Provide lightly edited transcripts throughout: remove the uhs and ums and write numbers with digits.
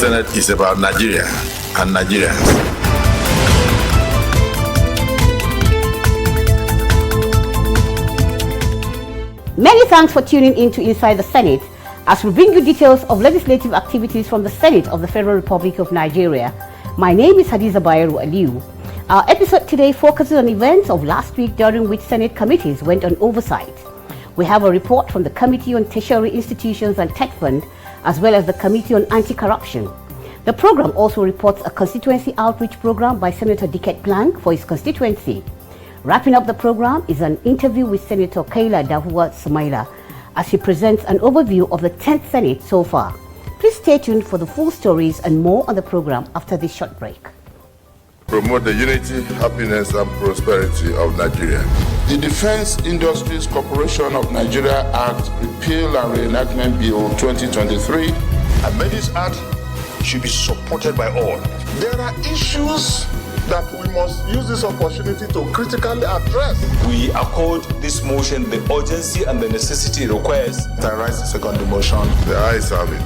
Senate is about Nigeria and Nigerians. Many thanks for tuning in to Inside the Senate as we bring you details of legislative activities from the Senate of the Federal Republic of Nigeria. My name is Hadiza Bayero Aliu. Our episode today focuses on events of last week during which Senate committees went on oversight. We have a report from the Committee on Tertiary Institutions and Tech Fund, as well as the Committee on Anti-Corruption. The program also reports a constituency outreach program by Senator Dickett Blank for his constituency. Wrapping up the program is an interview with Senator Kaila Dahuwa Sumaila as he presents an overview of the 10th Senate so far. Please stay tuned for the full stories and more on the program after this short break. Promote the unity, happiness, and prosperity of Nigeria. The Defense Industries Corporation of Nigeria Act, Repeal and Reenactment Bill 2023. This act should be supported by all. There are issues that we must use this opportunity to critically address. We accord this motion the urgency and the necessity it requires. I rise the second motion. The ayes have it.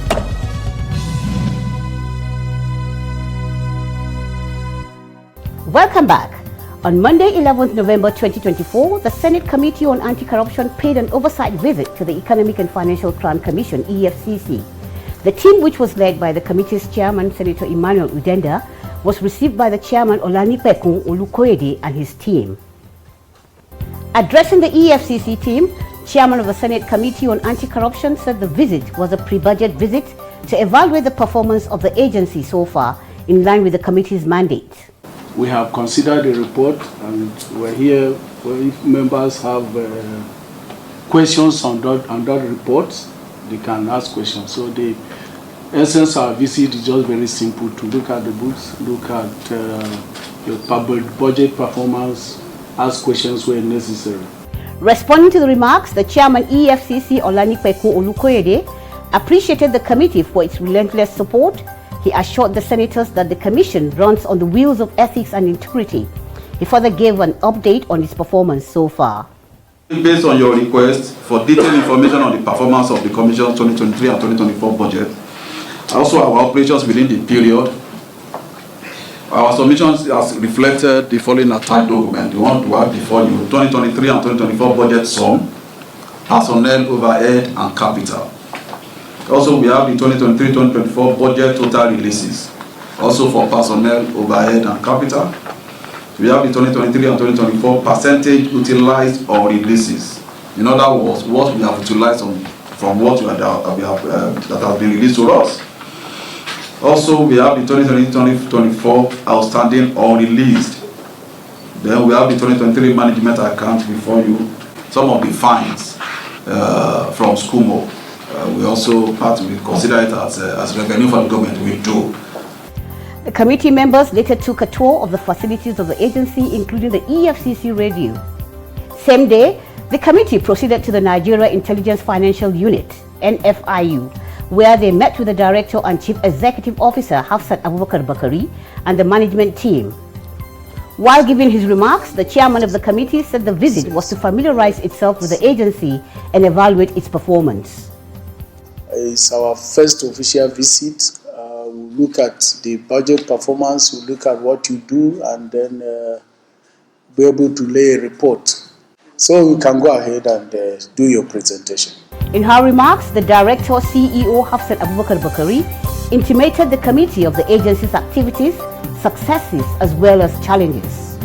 Welcome back. On Monday, 11th November 2024, the Senate Committee on Anti-Corruption paid an oversight visit to the Economic and Financial Crime Commission, EFCC. The team, which was led by the committee's chairman, Senator Emmanuel Udenda, was received by the chairman Olanipekun Olukoyede and his team. Addressing the EFCC team, chairman of the Senate Committee on Anti-Corruption said the visit was a pre-budget visit to evaluate the performance of the agency so far in line with the committee's mandate. We have considered the report and we're here if members have questions on that report, they can ask questions. So the essence of our visit is just very simple: to look at the books, look at the budget performance, ask questions where necessary. Responding to the remarks, the chairman EFCC Olanipekun Olukoyede appreciated the committee for its relentless support. He assured the senators that the commission runs on the wheels of ethics and integrity. He further gave an update on its performance so far. Based on your request for detailed information on the performance of the Commission's 2023 and 2024 budget, also our operations within the period, our submissions has reflected the following attached document. The one to have before you: 2023 and 2024 budget sum, personnel, overhead, and capital. Also, we have the 2023-2024 budget total releases, also for personnel, overhead, and capital. We have the 2023 and 2024 percentage utilized or releases. In other words, what we have utilized from what that has been released to us. Also, we have the 2023-2024 outstanding or released. Then we have the 2023 management account before you. Some of the fines from SCUMO. We also consider it as revenue for the government. We do. The committee members later took a tour of the facilities of the agency, including the EFCC radio. Same day, the committee proceeded to the Nigeria Intelligence Financial Unit, NFIU, where they met with the Director and Chief Executive Officer Hafsat Abubakar Bakari and the management team. While giving his remarks, the chairman of the committee said the visit was to familiarize itself with the agency and evaluate its performance. It's our first official visit. We'll look at the budget performance, we'll look at what you do, and then be able to lay a report. So you can go ahead and do your presentation. In her remarks, the Director CEO Hafsat Abubakar Bakari intimated the committee of the agency's activities, successes, as well as challenges.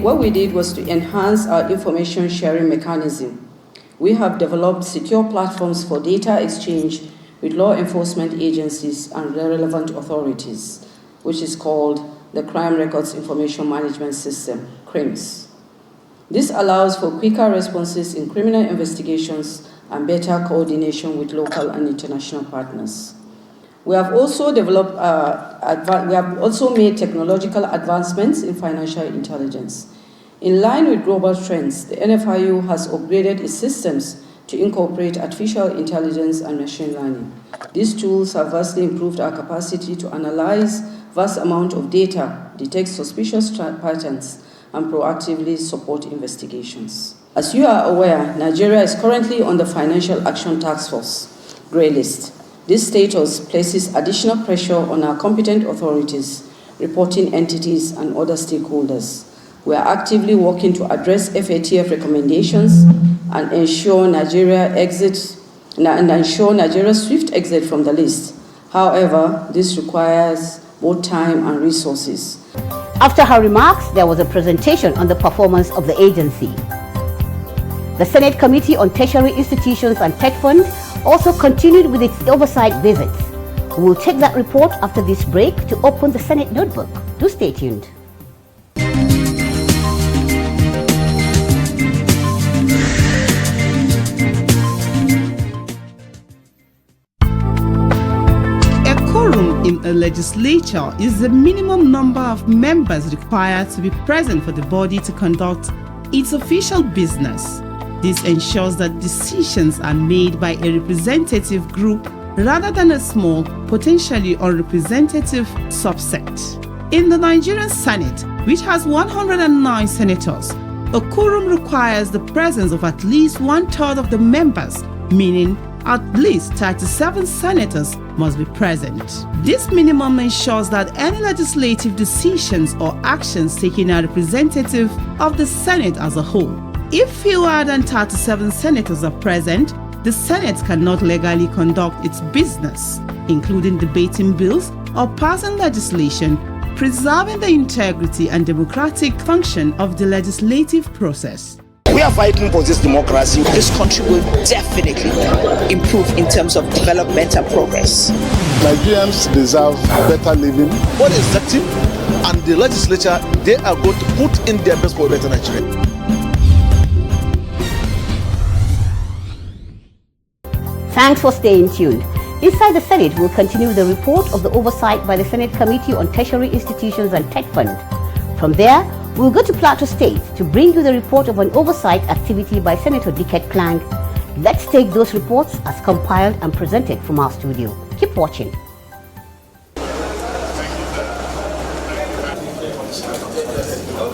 What we did was to enhance our information sharing mechanism. We have developed secure platforms for data exchange with law enforcement agencies and relevant authorities, which is called the Crime Records Information Management System, CRIMS. This allows for quicker responses in criminal investigations and better coordination with local and international partners. We have also made technological advancements in financial intelligence. In line with global trends, the NFIU has upgraded its systems to incorporate artificial intelligence and machine learning. These tools have vastly improved our capacity to analyze vast amounts of data, detect suspicious patterns, and proactively support investigations. As you are aware, Nigeria is currently on the Financial Action Task Force grey list. This status places additional pressure on our competent authorities, reporting entities, and other stakeholders. We are actively working to address FATF recommendations and ensure Nigeria's swift exit from the list. However, this requires both time and resources. After her remarks, there was a presentation on the performance of the agency. The Senate Committee on Tertiary Institutions and Tech Fund also continued with its oversight visits. We will take that report after this break to open the Senate notebook. Do stay tuned. In a legislature is the minimum number of members required to be present for the body to conduct its official business. This ensures that decisions are made by a representative group rather than a small, potentially unrepresentative subset. In the Nigerian Senate, which has 109 senators, a quorum requires the presence of at least one-third of the members, meaning at least 37 senators must be present. This minimum ensures that any legislative decisions or actions taken are representative of the Senate as a whole. If fewer than 37 senators are present, the Senate cannot legally conduct its business, including debating bills or passing legislation, preserving the integrity and democratic function of the legislative process. We are fighting for this democracy. This country will definitely improve in terms of development and progress. Nigerians deserve better living. What is executive and the legislature, they are going to put in their best for a better Nigeria. Thanks for staying tuned. Inside the Senate, we'll continue the report of the oversight by the Senate Committee on Tertiary Institutions and Tech Fund. From there, we'll go to Plateau State to bring you the report of an oversight activity by Senator Dickett Clang. Let's take those reports as compiled and presented from our studio. Keep watching.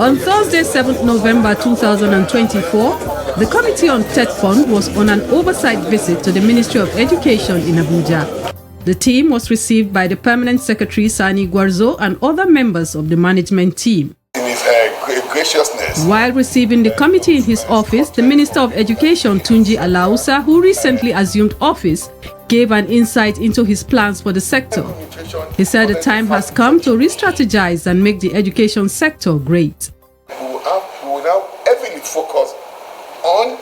On Thursday, 7th November 2024, the Committee on Tech Fund was on an oversight visit to the Ministry of Education in Abuja. The team was received by the Permanent Secretary Sani Gwarzo and other members of the management team. While receiving the committee in his office, the Minister of Education Tunji Alausa, who recently assumed office, gave an insight into his plans for the sector. He said the time has come to re-strategize and make the education sector great. We will now heavily focus on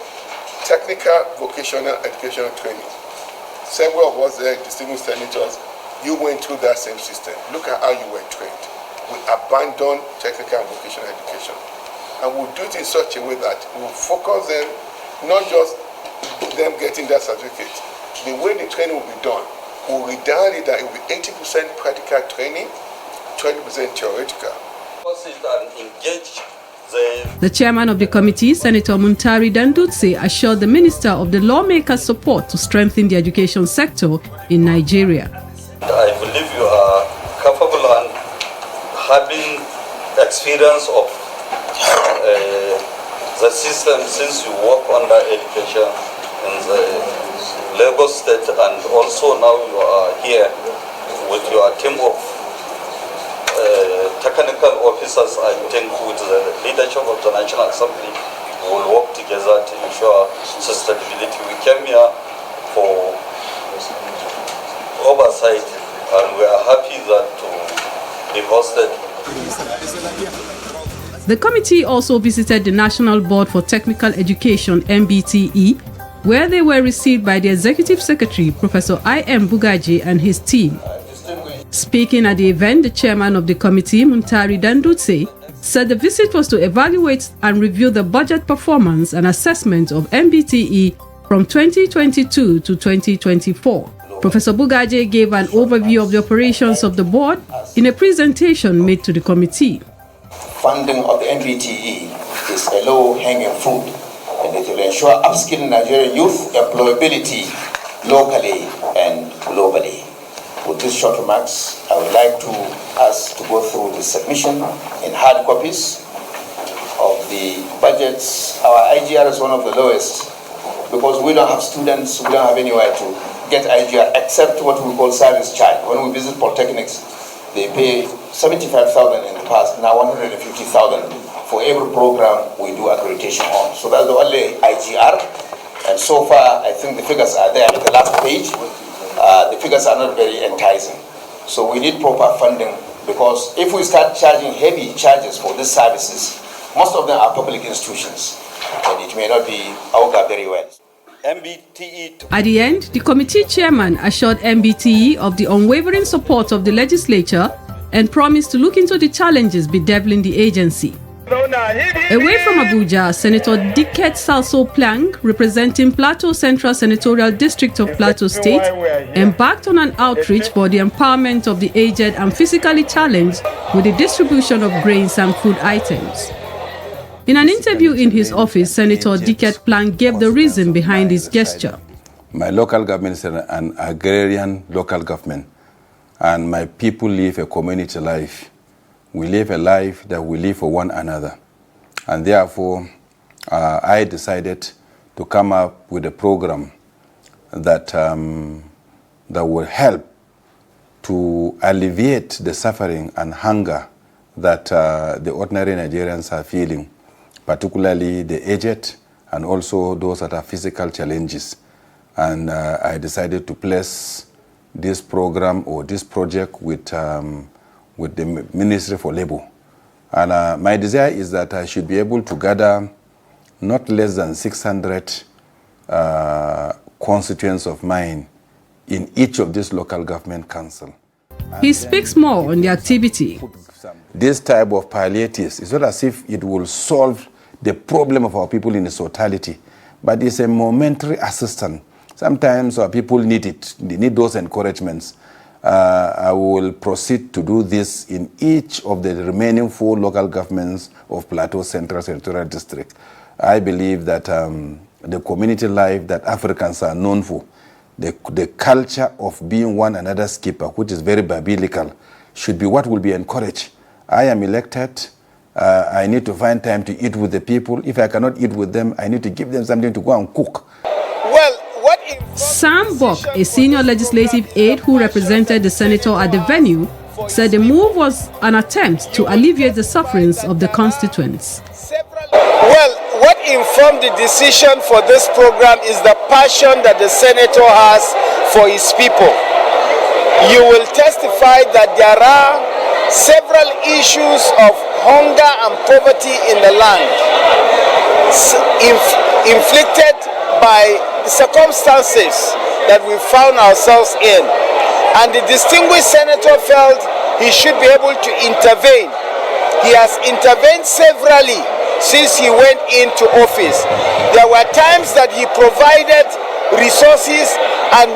technical vocational educational training. Several of us there, distinguished senators, you went through that same system. Look at how you were trained. We abandoned technical and vocational education. And we'll do it in such a way that we'll focus them, not just them getting that certificate. The way the training will be done, we'll redial it that it will be 80% practical training, 20% theoretical. The chairman of the committee, Senator Muntari Dandutse, assured the minister of the lawmakers' support to strengthen the education sector in Nigeria. I believe you are capable and having experience of the system since you work under education in the Lagos State, and also now you are here with your team of technical officers. I think with the leadership of the National Assembly, we will work together to ensure sustainability. We came here for oversight, and we are happy that to be hosted. The committee also visited the National Board for Technical Education, NBTE, where they were received by the Executive Secretary, Professor I.M. Bugaji, and his team. Speaking at the event, the chairman of the committee, Muntari Dandutse, said the visit was to evaluate and review the budget performance and assessment of NBTE from 2022 to 2024. Professor Bugaji gave an overview of the operations of the board in a presentation made to the committee. Funding of the NBTE is a low-hanging fruit, and it will ensure upskilling Nigerian youth employability locally and globally. With these short remarks, I would like to ask to go through the submission in hard copies of the budgets. Our IGR is one of the lowest because we don't have students, we don't have anywhere to get IGR except what we call service charge. When we visit polytechnics, they pay 75,000 in the past, now 150,000 for every program we do accreditation on. So that's the only IGR. And so far, I think the figures are there at the last page. The figures are not very enticing. So we need proper funding, because if we start charging heavy charges for these services, most of them are public institutions, and it may not be augured very well. At the end, the committee chairman assured MBTE of the unwavering support of the legislature and promised to look into the challenges bedeviling the agency. Away from Abuja, Senator Dicket Salso Plang, representing Plateau Central Senatorial District of Plateau State, embarked on an outreach for the empowerment of the aged and physically challenged with the distribution of grains and food items. In an interview in his office, Senator Dicket Plang gave the reason behind his gesture. My local government is an agrarian local government, and my people live a community life. We live a life that we live for one another. And therefore, I decided to come up with a program that, that will help to alleviate the suffering and hunger that the ordinary Nigerians are feeling, particularly the aged and also those that have physical challenges. And I decided to place this program or this project with the Ministry for Labour. And my desire is that I should be able to gather not less than 600 constituents of mine in each of these local government council. He speaks more on the activity. This type of palliatives is not as if it will solve the problem of our people in its totality, but it's a momentary assistance. Sometimes our people need it, they need those encouragements. I will proceed to do this in each of the remaining 4 local governments of Plateau Central Senatorial District. I believe that the community life that Africans are known for, the culture of being one another's keeper, which is very biblical, should be what will be encouraged. I am elected. I need to find time to eat with the people. If I cannot eat with them, I need to give them something to go and cook. Sam Bok, a senior legislative aide who represented the senator at the venue, said the move was an attempt to alleviate the sufferings of the constituents. Well, what informed the decision for this program is the passion that the senator has for his people. You will testify that there are several issues of hunger and poverty in the land, inflicted by the circumstances that we found ourselves in. And the distinguished senator felt he should be able to intervene. He has intervened severally since he went into office. There were times that he provided resources and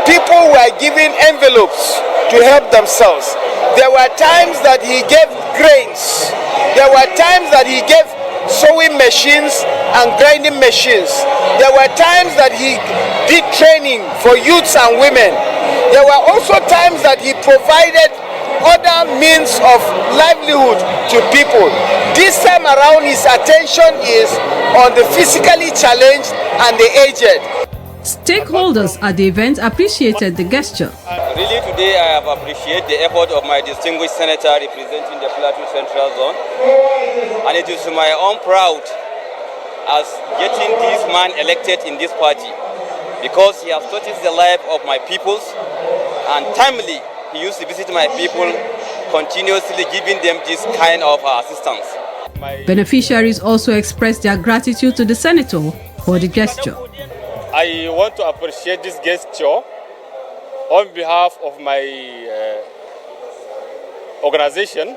people were given envelopes to help themselves. There were times that he gave grains. There were times that he gave sewing machines and grinding machines. There were times that he did training for youths and women. There were also times that he provided other means of livelihood to people. This time around, his attention is on the physically challenged and the aged. Stakeholders at the event appreciated the gesture. Really today I have appreciated the effort of my distinguished senator representing the Plateau Central Zone, and it is to my own proud as getting this man elected in this party, because he has touched the life of my peoples, and timely he used to visit my people, continuously giving them this kind of assistance. Beneficiaries also expressed their gratitude to the senator for the gesture. I want to appreciate this gesture on behalf of my organization.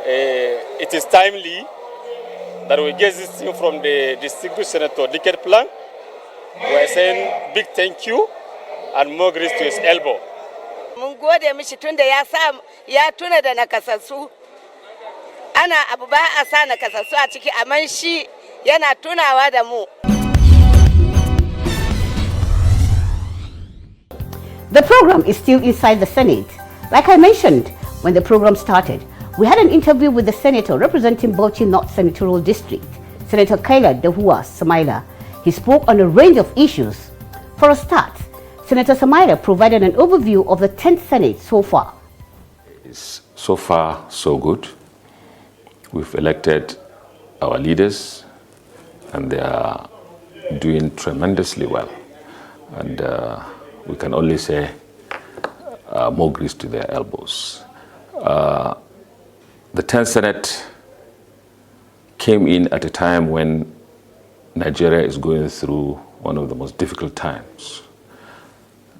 It is timely that we get this thing from the distinguished Senator Dicket Plang. We are saying big thank you and more grace to his elbow. Mun gode mishi tunda ya tuna da nakasassu. Ana abu ba a sa nakasassu a ciki, amma shi yana tunawa da mu. The program is still inside the Senate. Like I mentioned when the program started, we had an interview with the senator representing Bauchi North Senatorial District, Senator Kaila Dahua Samaila. He spoke on a range of issues. For a start, Senator Samaila provided an overview of the 10th Senate so far. So far, so good. We've elected our leaders, and they are doing tremendously well. And we can only say more grease to their elbows. The 10th Senate came in at a time when Nigeria is going through one of the most difficult times.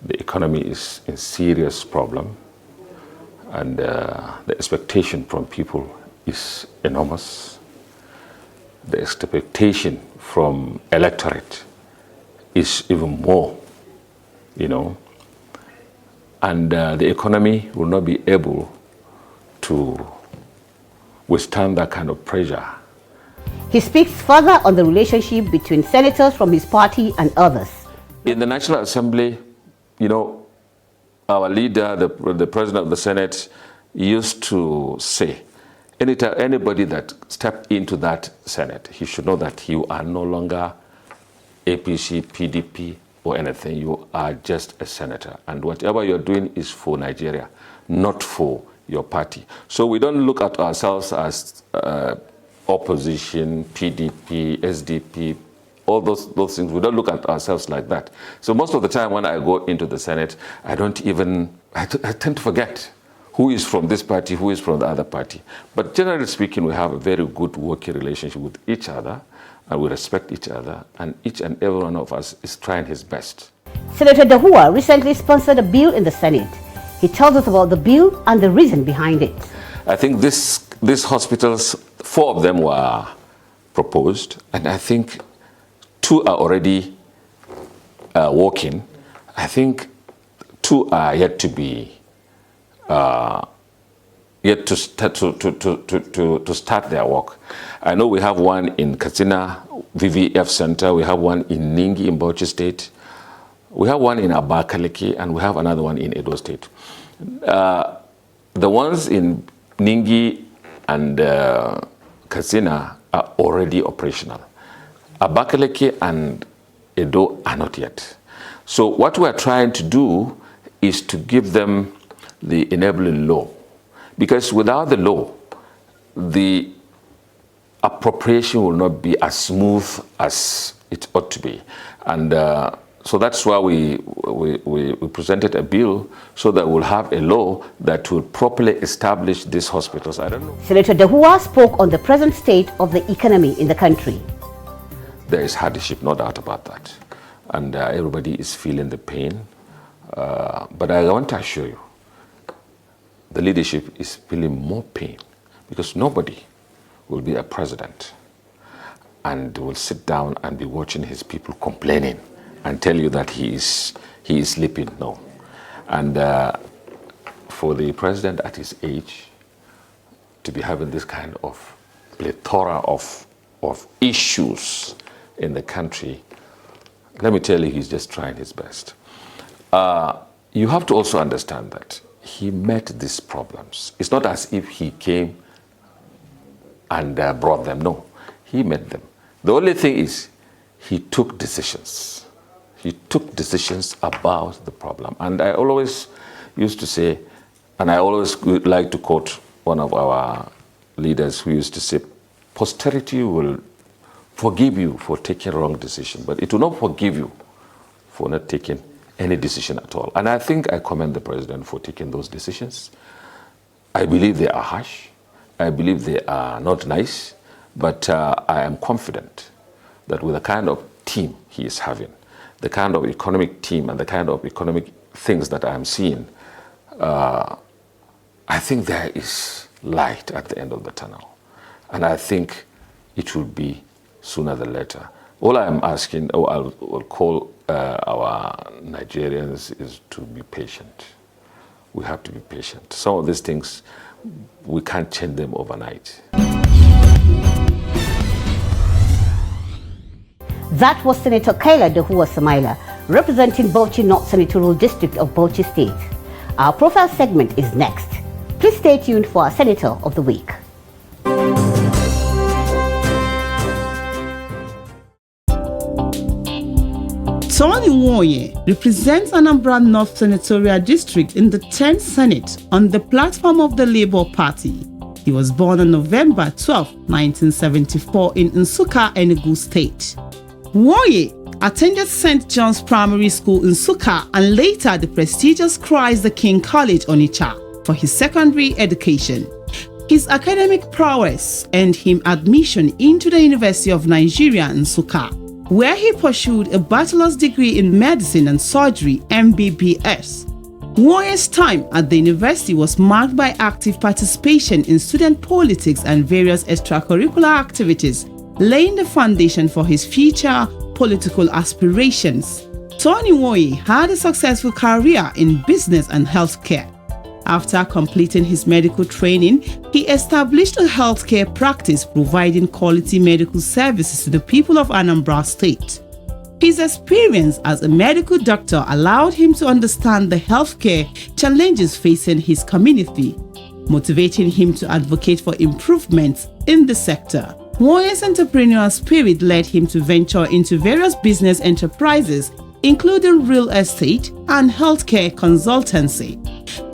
The economy is in serious problem, and the expectation from people is enormous. The expectation from electorate is even more, and the economy will not be able to withstand that kind of pressure. He speaks further on the relationship between senators from his party and others. In the National Assembly, our leader, the President of the Senate, used to say, anybody that stepped into that Senate, he should know that you are no longer APC, PDP, or anything. You are just a senator. And whatever you're doing is for Nigeria, not for your party. So we don't look at ourselves as opposition, PDP, SDP, all those things. We don't look at ourselves like that. So most of the time when I go into the Senate, I tend to forget who is from this party, who is from the other party. But generally speaking, we have a very good working relationship with each other, and we respect each other, and each and every one of us is trying his best. Senator Dahua recently sponsored a bill in the Senate. He tells us about the bill and the reason behind it. I think these hospitals, 4 of them were proposed, and I think 2 are already working. I think 2 are yet to be to start their work. I know we have one in Katsina VVF Center, we have one in Ningi in Bauchi State, we have one in Abakaliki, and we have another one in Edo State. The ones in Ningi and Katsina are already operational. Abakaliki and Edo are not yet. So what we're trying to do is to give them the enabling law. Because without the law, the appropriation will not be as smooth as it ought to be. And so that's why we presented a bill so that we'll have a law that will properly establish these hospitals. I don't know. Senator Dahua spoke on the present state of the economy in the country. There is hardship, no doubt about that. And everybody is feeling the pain. But I want to assure you, the leadership is feeling more pain because nobody will be a president and will sit down and be watching his people complaining and tell you that he is sleeping. No. And for the president at his age to be having this kind of plethora of issues in the country, let me tell you, he's just trying his best. You have to also understand that he met these problems. It's not as if he came and brought them. No, he met them. The only thing is he took decisions. He took decisions about the problem. And I always used to say, and I always like to quote one of our leaders who used to say, posterity will forgive you for taking wrong decision, but it will not forgive you for not taking any decision at all. And I think I commend the president for taking those decisions. I believe they are harsh. I believe they are not nice, but I am confident that with the kind of team he is having, the kind of economic team and the kind of economic things that I am seeing, I think there is light at the end of the tunnel. And I think it will be sooner than later. All I am asking, or I will call our Nigerians, is to be patient. We have to be patient. Some of these things, we can't change them overnight. That was Senator Kaila Dahua Samaila, representing Bauchi North Senatorial District of Bauchi State. Our profile segment is next. Please stay tuned for our Senator of the Week. Tony Nwoye represents Anambra North Senatorial District in the 10th Senate on the platform of the Labour Party. He was born on November 12, 1974 in Nsukka, Enugu State. Nwoye attended St. John's Primary School in Nsukka and later the prestigious Christ the King College, Onitsha, for his secondary education. His academic prowess earned him admission into the University of Nigeria in Nsukka, where he pursued a bachelor's degree in medicine and surgery (MBBS). Nwoye's time at the university was marked by active participation in student politics and various extracurricular activities, laying the foundation for his future political aspirations. Tony Nwoye had a successful career in business and healthcare. After completing his medical training, he established a healthcare practice providing quality medical services to the people of Anambra State. His experience as a medical doctor allowed him to understand the healthcare challenges facing his community, motivating him to advocate for improvements in the sector. Nwoye's entrepreneurial spirit led him to venture into various business enterprises, including real estate and healthcare consultancy.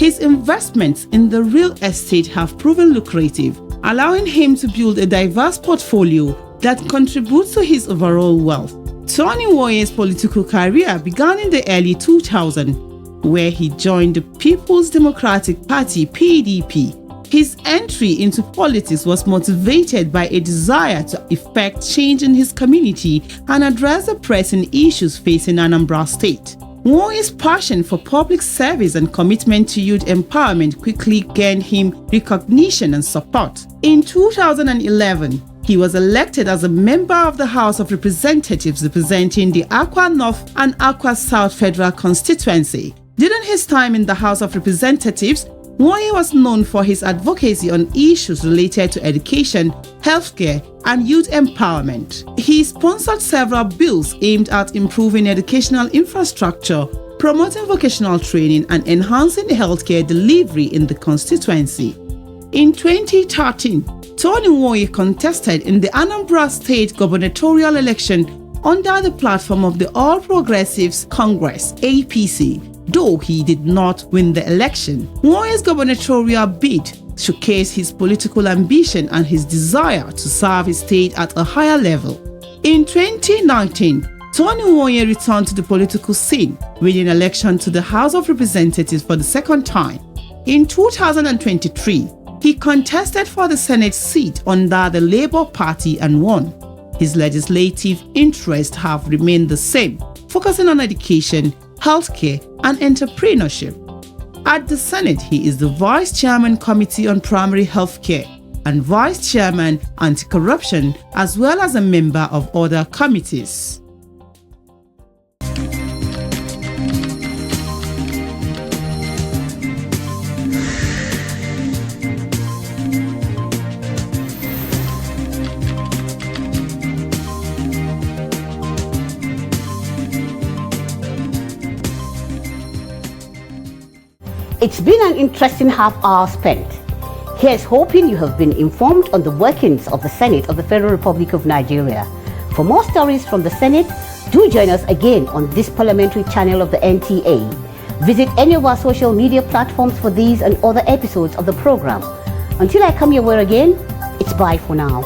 His investments in the real estate have proven lucrative, allowing him to build a diverse portfolio that contributes to his overall wealth. Tony Nwoye's political career began in the early 2000s, where he joined the People's Democratic Party (PDP). His entry into politics was motivated by a desire to effect change in his community and address the pressing issues facing Anambra State. Nwoye's passion for public service and commitment to youth empowerment quickly gained him recognition and support. In 2011, he was elected as a member of the House of Representatives representing the Akwa North and Akwa South Federal Constituency. During his time in the House of Representatives, Nwoye was known for his advocacy on issues related to education, healthcare, and youth empowerment. He sponsored several bills aimed at improving educational infrastructure, promoting vocational training, and enhancing healthcare delivery in the constituency. In 2013, Tony Nwoye contested in the Anambra State gubernatorial election under the platform of the All Progressives Congress (APC). Though he did not win the election, Nwoye's gubernatorial bid showcased his political ambition and his desire to serve his state at a higher level. In 2019, Tony Nwoye returned to the political scene, winning election to the House of Representatives for the second time. In 2023, he contested for the Senate seat under the Labour Party and won. His legislative interests have remained the same, focusing on education, healthcare, and entrepreneurship. At the Senate, he is the Vice Chairman Committee on Primary Healthcare and Vice Chairman Anti-Corruption, as well as a member of other committees. It's been an interesting half hour spent. Here's hoping you have been informed on the workings of the Senate of the Federal Republic of Nigeria. For more stories from the Senate, do join us again on this parliamentary channel of the NTA. Visit any of our social media platforms for these and other episodes of the program. Until I come your way again, it's bye for now.